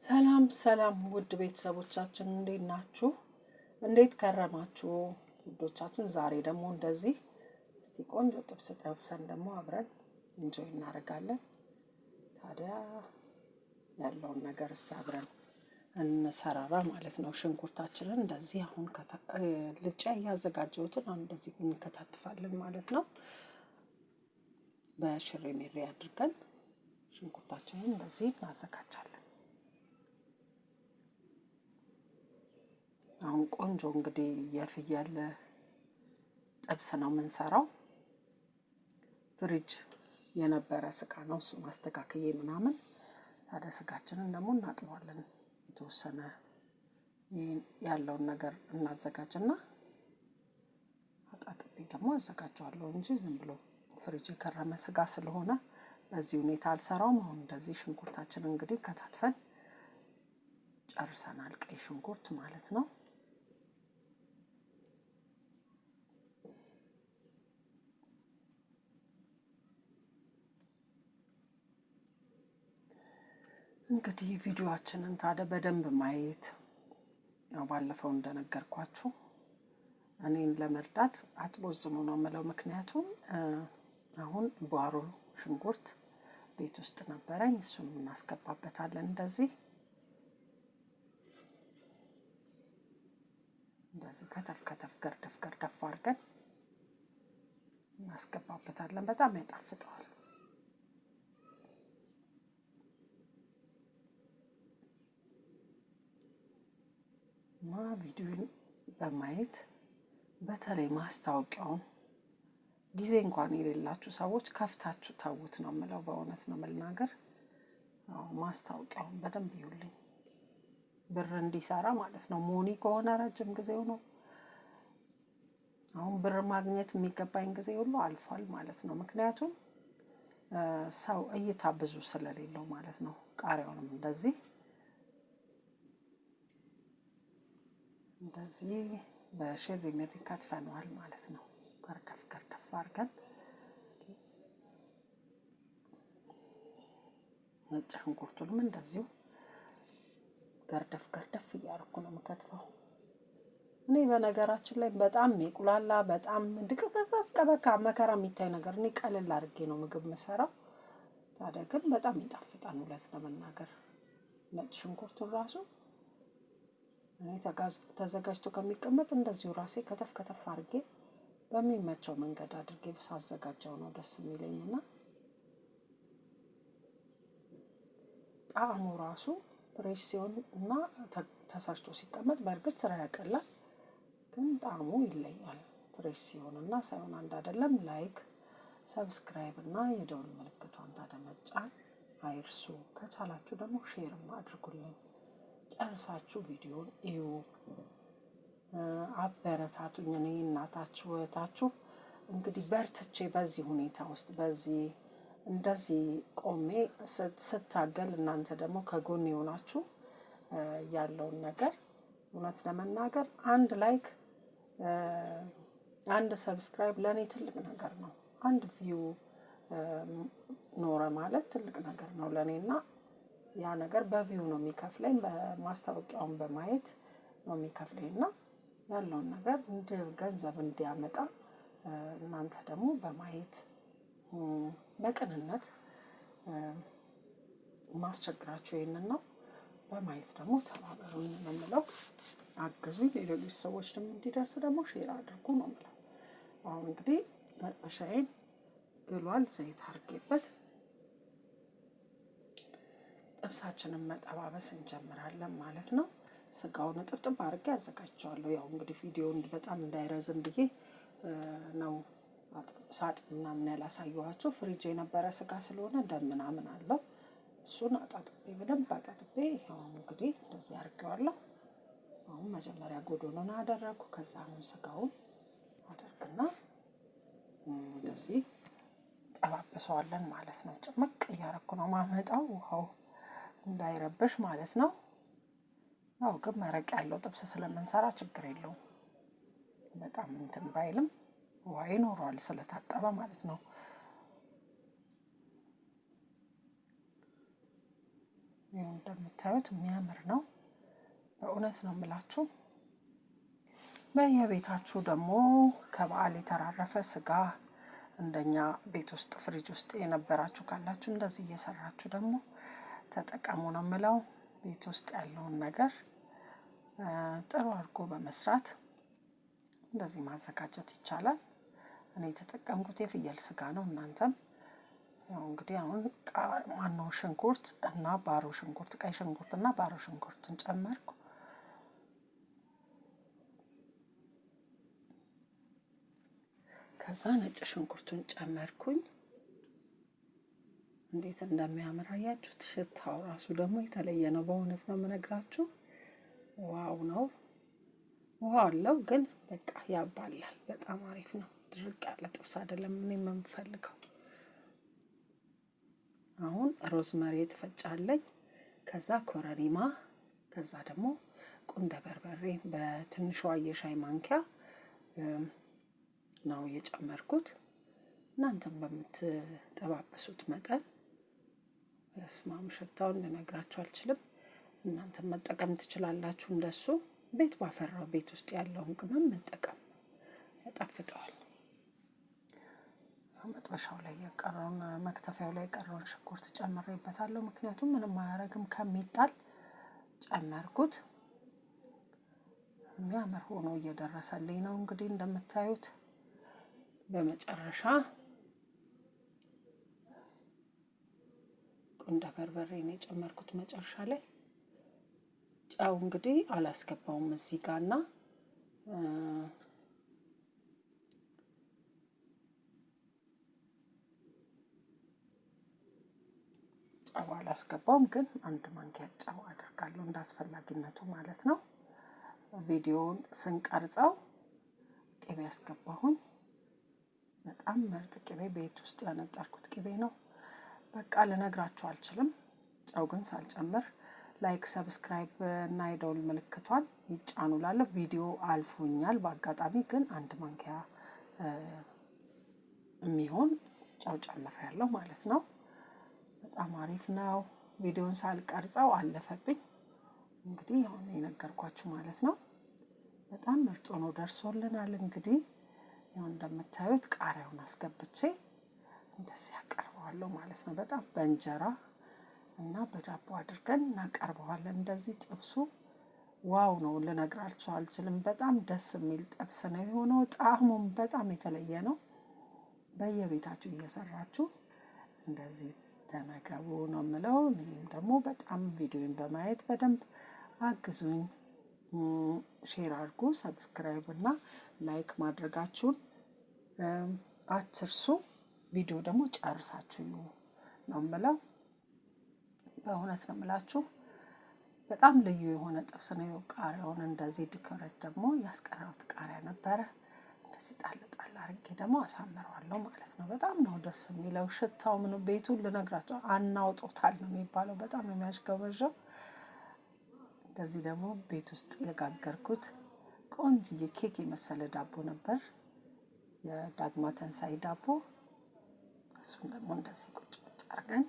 ሰላም ሰላም ውድ ቤተሰቦቻችን እንዴት ናችሁ? እንዴት ከረማችሁ? ውዶቻችን ዛሬ ደግሞ እንደዚህ እስቲ ቆንጆ ጥብስ ጠብሰን ደግሞ አብረን ኢንጆይ እናደርጋለን። ታዲያ ያለውን ነገር እስቲ አብረን እንሰራራ ማለት ነው። ሽንኩርታችንን እንደዚህ አሁን ልጫ እያዘጋጀሁትን አሁን እንደዚህ እንከታትፋለን ማለት ነው። በሽሬ ሜሬ አድርገን ሽንኩርታችንን እንደዚህ እናዘጋጃለን። አሁን ቆንጆ እንግዲህ የፍየል ጥብስ ነው የምንሰራው። ፍሪጅ የነበረ ስጋ ነው እሱ ማስተካከዬ ምናምን። ታዲያ ስጋችንን ደግሞ እናጥበዋለን። የተወሰነ ያለውን ነገር እናዘጋጅና አጣጥቤ ደግሞ አዘጋጀዋለሁ እንጂ ዝም ብሎ ፍሪጅ የከረመ ስጋ ስለሆነ በዚህ ሁኔታ አልሰራውም። አሁን እንደዚህ ሽንኩርታችንን እንግዲህ ከታትፈን ጨርሰናል። ቀይ ሽንኩርት ማለት ነው። እንግዲህ ቪዲዮአችንን ታዲያ በደንብ ማየት ያው ባለፈው እንደነገርኳችሁ እኔን ለመርዳት አትቦዝሙ ነው የምለው። ምክንያቱም አሁን ጓሮ ሽንኩርት ቤት ውስጥ ነበረኝ፣ እሱን እናስገባበታለን። እንደዚህ ከተፍ ከተፍ ገርደፍ አድርገን እናስገባበታለን። በጣም ያጣፍጠዋል። ቪዲዮን በማየት በተለይ ማስታወቂያውን ጊዜ እንኳን የሌላችሁ ሰዎች ከፍታችሁ ተውት ነው የምለው። በእውነት ነው መናገር። ማስታወቂያውን በደንብ ይዩልኝ፣ ብር እንዲሰራ ማለት ነው። ሞኒ ከሆነ ረጅም ጊዜው ነው። አሁን ብር ማግኘት የሚገባኝ ጊዜ ሁሉ አልፏል ማለት ነው። ምክንያቱም ሰው እይታ ብዙ ስለሌለው ማለት ነው። ቃሪያውንም እንደዚህ በሽሪ ሜሪ ከትፈነዋል ማለት ነው። ገርደፍ አድርገን ነጭ ሽንኩርቱንም እንደዚሁ ገርደፍ እያደረኩ ነው የምከትፈው። እኔ በነገራችን ላይ በጣም የቁላላ በጣም ድቅቅቅ በቃ መከራ የሚታይ ነገር እኔ ቀለል አድርጌ ነው ምግብ የምሰራው። ታዲያ ግን በጣም ይጣፍጣል እውነት ለመናገር። ነጭ ሽንኩርቱን ራሱ እኔ ተዘጋጅቶ ከሚቀመጥ እንደዚሁ ራሴ ከተፍ አድርጌ በሚመቸው መንገድ አድርጌ ሳዘጋጀው ነው ደስ የሚለኝና ጣዕሙ ራሱ ፍሬሽ ሲሆን እና ተሰርቶ ሲቀመጥ በእርግጥ ስራ ያቀላል፣ ግን ጣዕሙ ይለያል። ፍሬሽ ሲሆን እና ሳይሆን አንድ አይደለም። ላይክ፣ ሰብስክራይብ እና የደውል ምልክቷን ታደመጫን አይርሱ። ከቻላችሁ ደግሞ ሼርም አድርጉልኝ። ጨርሳችሁ ቪዲዮን እዩ፣ አበረታቱኝ። እኔ እናታችሁ እህታችሁ እንግዲህ በርትቼ በዚህ ሁኔታ ውስጥ እንደዚህ ቆሜ ስታገል እናንተ ደግሞ ከጎን የሆናችሁ ያለውን ነገር እውነት ለመናገር አንድ ላይክ አንድ ሰብስክራይብ ለእኔ ትልቅ ነገር ነው። አንድ ቪው ኖረ ማለት ትልቅ ነገር ነው ለእኔና ያ ነገር በቪው ነው የሚከፍለኝ፣ በማስታወቂያውን በማየት ነው የሚከፍለኝና ያለውን ነገር ገንዘብ እንዲያመጣ እናንተ ደግሞ በማየት በቅንነት ማስቸግራችሁ ይሄንን ነው። በማየት ደግሞ ተባበሩኝ ነው የምለው። አግዙኝ። ሌሎች ሰዎች ደግሞ እንዲደርስ ደግሞ ሼር አድርጉ ነው የምለው። አሁን እንግዲህ መጥበሻዬን ግሏል፣ ዘይት አድርጌበት ጥብሳችንን መጠባበስ እንጀምራለን ማለት ነው። ስጋውን ጥብጥብ አድርጌ አዘጋጅቼዋለሁ። ያው እንግዲህ ቪዲዮውን በጣም እንዳይረዝም ብዬ ነው ሳጥን ምናምን ያላሳየኋቸው። ፍሪጅ የነበረ ስጋ ስለሆነ ደም ምናምን አለው። እሱን በደንብ አጣጥቤ ያው እንግዲህ እንደዚህ አድርጌዋለሁ። አሁን መጀመሪያ ጎዶሎን አደረኩ። ከዛ አሁን ስጋውን አደርግና እንደዚህ ጠባብሰዋለን ማለት ነው። ጭምቅ እያደረኩ ነው ማመጣው፣ ውሃው እንዳይረብሽ ማለት ነው። ያው ግን መረቅ ያለው ጥብስ ስለምንሰራ ችግር የለውም። በጣም እንትን ባይልም ውሃ ይኖረዋል ስለታጠበ ማለት ነው። ይኸው እንደምታዩት የሚያምር ነው። በእውነት ነው የምላችሁ። በየቤታችሁ ደግሞ ከበዓል የተራረፈ ስጋ እንደኛ ቤት ውስጥ ፍሪጅ ውስጥ የነበራችሁ ካላችሁ እንደዚህ እየሰራችሁ ደግሞ ተጠቀሙ ነው የምለው። ቤት ውስጥ ያለውን ነገር ጥሩ አድርጎ በመስራት እንደዚህ ማዘጋጀት ይቻላል። እኔ የተጠቀምኩት የፍየል ስጋ ነው። እናንተም ያው እንግዲህ አሁን ማነው ሽንኩርት እና ባሮ ሽንኩርት፣ ቀይ ሽንኩርት እና ባሮ ሽንኩርትን ጨመርኩ። ከዛ ነጭ ሽንኩርቱን ጨመርኩኝ። እንዴት እንደሚያምር አያችሁት? ሽታው ራሱ ደግሞ የተለየ ነው። በእውነት ነው የምነግራችሁ። ዋው ነው። ውሃ አለው ግን በቃ ያባላል። በጣም አሪፍ ነው። ድርቅ ያለ ጥብስ አይደለም እኔ የምፈልገው። አሁን ሮዝመሪ ትፈጫለኝ፣ ከዛ ኮረሪማ፣ ከዛ ደግሞ ቁንደ በርበሬ በትንሿ የሻይ ማንኪያ ነው የጨመርኩት። እናንተም በምትጠባበሱት መጠን ስማም ሽታውን ልነግራችሁ አልችልም። እናንተም መጠቀም ትችላላችሁ እንደሱ። ቤት ባፈራው ቤት ውስጥ ያለውን ቅመም መጠቀም ያጣፍጠዋል። መጥበሻው ላይ የቀረውን መክተፊያው ላይ የቀረውን ሽንኩርት ጨምሬበታለሁ። ምክንያቱም ምንም አያረግም ከሚጣል ጨመርኩት። የሚያምር ሆኖ እየደረሰልኝ ነው እንግዲህ እንደምታዩት። በመጨረሻ ቁንደ በርበሬ ነው የጨመርኩት መጨረሻ ላይ። ጨው እንግዲህ አላስገባውም እዚህ ጋርና ጨው አላስገባውም፣ ግን አንድ ማንኪያ ጨው አደርጋለሁ እንዳስፈላጊነቱ ማለት ነው። ቪዲዮውን ስንቀርጸው ቅቤ ያስገባሁኝ። በጣም ምርጥ ቅቤ፣ ቤት ውስጥ ያነጠርኩት ቅቤ ነው። በቃ ልነግራችሁ አልችልም። ጨው ግን ሳልጨምር ላይክ፣ ሰብስክራይብ እና የደውል ምልክቷን ይጫኑ ላለሁ። ቪዲዮ አልፎኛል በአጋጣሚ ግን አንድ ማንኪያ የሚሆን ጨው ጨምሬያለሁ ማለት ነው። በጣም አሪፍ ነው። ቪዲዮን ሳልቀርጸው አለፈብኝ። እንግዲህ አሁን የነገርኳችሁ ማለት ነው። በጣም ምርጥ ሆኖ ደርሶልናል። እንግዲህ ያው እንደምታዩት ቃሪያውን አስገብቼ እንደዚህ ያቀርበዋለሁ ማለት ነው። በጣም በእንጀራ እና በዳቦ አድርገን እናቀርበዋለን። እንደዚህ ጥብሱ ዋው ነው፣ ልነግራችሁ አልችልም። በጣም ደስ የሚል ጥብስ ነው የሆነው። ጣዕሙም በጣም የተለየ ነው። በየቤታችሁ እየሰራችሁ እንደዚህ ተመገቡ ነው የምለው። እኔም ደግሞ በጣም ቪዲዮን በማየት በደንብ አግዙኝ። ሼር አድርጉ፣ ሰብስክራይብ እና ላይክ ማድረጋችሁን አትርሱ። ቪዲዮ ደግሞ ጨርሳችሁ ነው የምለው። በእውነት ነው የምላችሁ። በጣም ልዩ የሆነ ጥብስ ነው። ቃሪያውን እንደዚህ ዲኮሬት ደግሞ ያስቀረውት ቃሪያ ነበረ። እንደዚህ ጣል ጣል አድርጌ ደግሞ አሳምረዋለሁ ማለት ነው። በጣም ነው ደስ የሚለው። ሽታው ምን ቤቱን ልነግራችሁ አናውጦታል ነው የሚባለው። በጣም ነው የሚያሽገበዣው። እንደዚህ ደግሞ ቤት ውስጥ የጋገርኩት ቆንጅዬ ኬክ የመሰለ ዳቦ ነበር፣ የዳግማ ትንሳኤ ዳቦ። እሱን ደግሞ እንደዚህ ቁጭ ቁጭ አድርገን